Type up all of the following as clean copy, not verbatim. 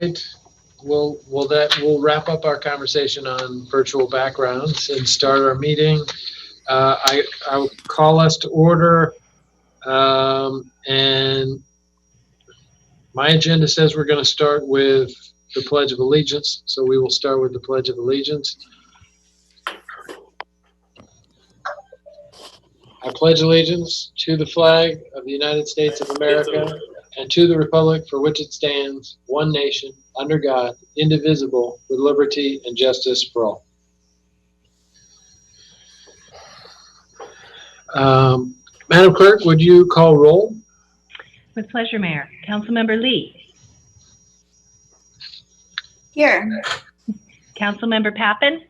Right. We'll wrap up our conversation on virtual backgrounds and start our meeting. I'll call us to order, and my agenda says we're going to start with the Pledge of Allegiance, so we will start with the Pledge of Allegiance. I pledge allegiance to the flag of the United States of America and to the republic for which it stands, one nation, under God, indivisible, with liberty and justice for all. Madam Clerk, would you call roll? With pleasure, Mayor. Councilmember Lee. Here. Councilmember Pappen.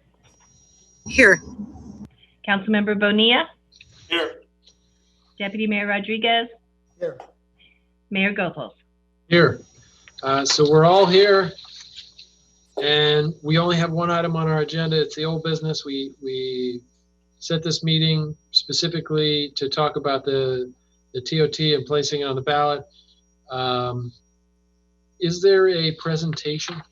Here. Councilmember Bonilla. Here. Deputy Mayor Rodriguez. Here. Mayor Goethals. Here. So we're all here, and we only have one item on our agenda. It's the old business. We set this meeting specifically to talk about the TOT and placing it on the ballot. Is there a presentation?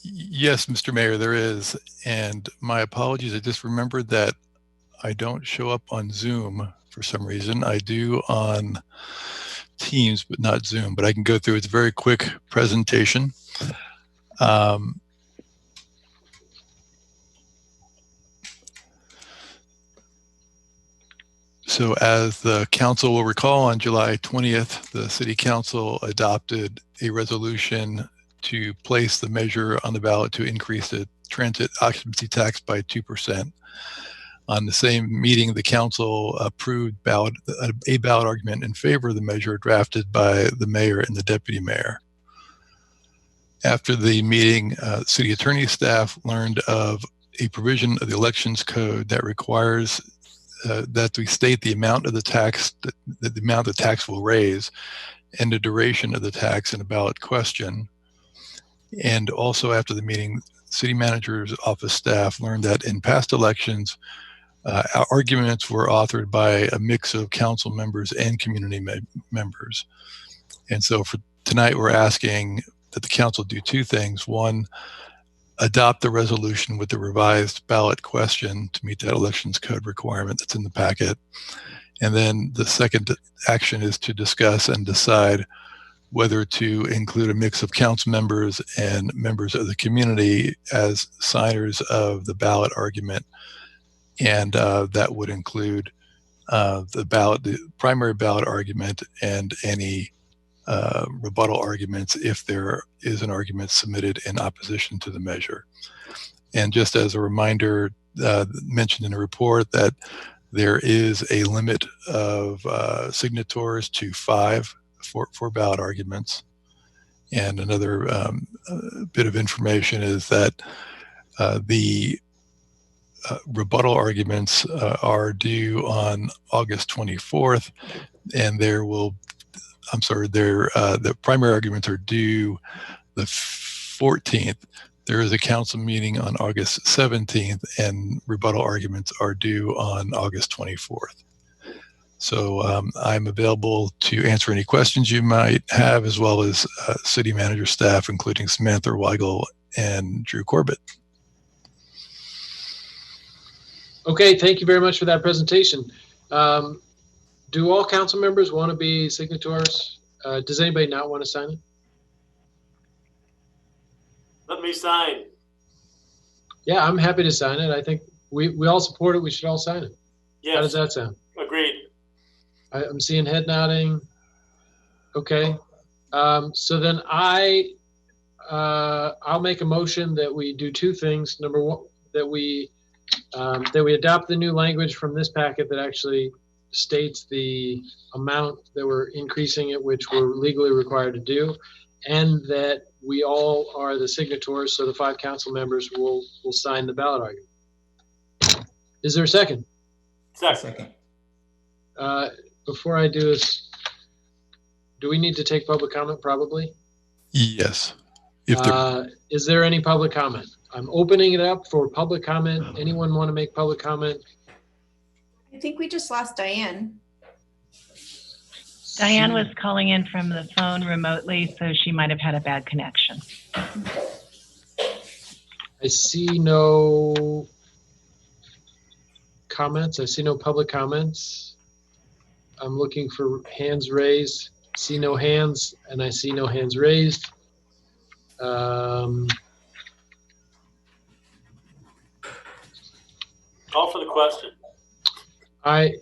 Yes, Mr. Mayor, there is. And my apologies, I just remembered that I don't show up on Zoom for some reason. I do on Teams, but not Zoom. But I can go through. It's a very quick presentation. So as the council will recall, on July 20th, the City Council adopted a resolution to place the measure on the ballot to increase the transit occupancy tax by 2%. On the same meeting, the council approved a ballot argument in favor of the measure drafted by the mayor and the deputy mayor. After the meeting, city attorney staff learned of a provision of the elections code that requires that we state the amount of the tax, the amount the tax will raise, and the duration of the tax in a ballot question. And also after the meeting, city manager's office staff learned that in past elections, arguments were authored by a mix of council members and community members. And so for tonight, we're asking that the council do two things. One, adopt the resolution with the revised ballot question to meet that elections code requirement that's in the packet. And then the second action is to discuss and decide whether to include a mix of council members and members of the community as signers of the ballot argument. And that would include the primary ballot argument and any rebuttal arguments if there is an argument submitted in opposition to the measure. And just as a reminder, mentioned in the report that there is a limit of signatories to 5 for ballot arguments. And another bit of information is that the rebuttal arguments are due on August 24th, and the primary arguments are due the 14th. There is a council meeting on August 17th, and rebuttal arguments are due on August 24th. So I'm available to answer any questions you might have, as well as city manager staff, including Samantha Weigel and Drew Corbett. Okay, thank you very much for that presentation. Do all council members want to be signatories? Does anybody not want to sign it? Let me sign. Yeah, I'm happy to sign it. I think we all support it. We should all sign it. Yes. How does that sound? Agreed. I'm seeing head nodding. Okay. So then I'll make a motion that we do two things. Number one, that we adopt the new language from this packet that actually states the amount that we're increasing it, which we're legally required to do, and that we all are the signatories, so the 5 council members will sign the ballot argument. Is there a second? Second. Before I do this, do we need to take public comment? Probably. Yes. Is there any public comment? I'm opening it up for public comment. Anyone want to make public comment? I think we just lost Diane. Diane was calling in from the phone remotely, so she might have had a bad connection. I see no comments. I see no public comments. I'm looking for hands raised. See no hands, and I see no hands raised. Call for the question.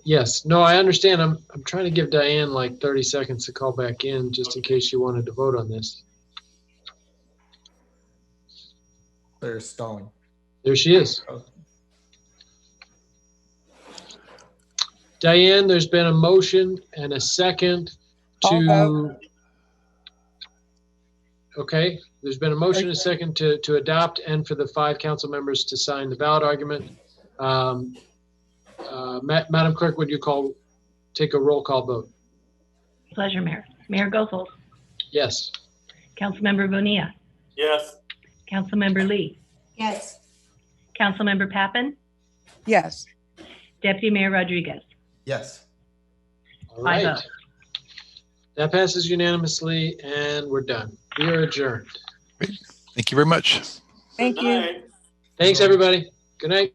Yes, no, I understand. I'm trying to give Diane like 30 seconds to call back in just in case she wanted to vote on this. They're stalling. There she is. Oh. Diane, there's been a motion and a second to. Okay, there's been a motion and a second to adopt and for the 5 council members to sign the ballot argument. Madam Clerk, would you take a roll call vote? Pleasure, Mayor. Mayor Goethals, Yes. Councilmember Bonilla, Yes. Councilmember Lee, Yes. Councilmember Pappen, Yes. Deputy Mayor Rodriguez. Yes. All 5-0. right. That passes unanimously and we're done. We are adjourned. Thank you very much. Thank Good you. night. Thanks, everybody. Good night.